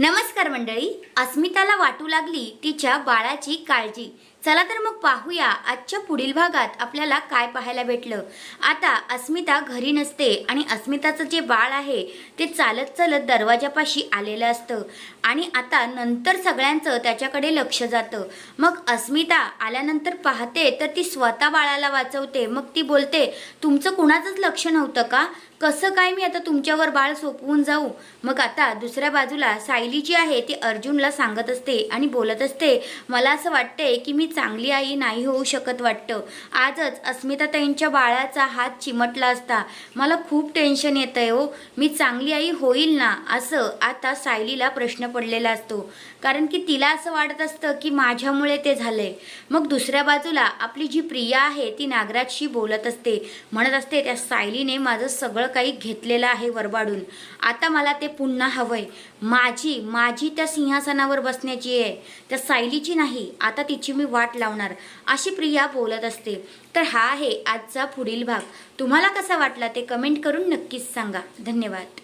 नमस्कार मंडळी, अस्मिताला वाटू लागली तिच्या बाळाची काळजी। चला तर मग पाहूया आजच्या पुढील भागात आपल्याला काय पाहायला भेटलं। आता अस्मिता घरी नसते आणि अस्मिताचं जे बाळ आहे ते चालत चालत दरवाजापाशी आलेलं असतं आणि आता नंतर सगळ्यांचं त्याच्याकडे लक्ष जातं। मग अस्मिता आल्यानंतर पाहते तर ती स्वतः बाळाला वाचवते। मग ती बोलते, तुमचं कुणाचंच लक्ष नव्हतं का? कसं काय मी आता तुमच्यावर बाळ सोपवून जाऊ? मग आता दुसऱ्या बाजूला सायली जी आहे ती अर्जुनला सांगत असते आणि बोलत असते, मला असं वाटतंय की मी चांगली आई नाही होऊ शकत वाटतं। आजच अस्मिताताईंच्या बाळाचा हात चिमटला असता। मला खूप टेन्शन येतंय हो, मी चांगली आई होईल ना? असं आता सायलीला प्रश्न पडलेला असतो, कारण की तिला असं वाटत असतं की माझ्यामुळे ते झालंय। मग दुसऱ्या बाजूला आपली जी प्रिया आहे ती नागराजशी बोलत असते, म्हणत असते त्या सायलीने माझं सगळं काही घेतलेलं आहे वरबाडून, आता मला ते पुन्हा हवंय। माझी त्या सिंहासनावर बसण्याची आहे, त्या सायलीची नाही। आता तिची मी वाट लावणार, अशी प्रिया बोलत असते। तर हा आहे आजचा पुढील भाग। तुम्हाला कसा वाटला ते कमेंट करून नक्कीच सांगा। धन्यवाद।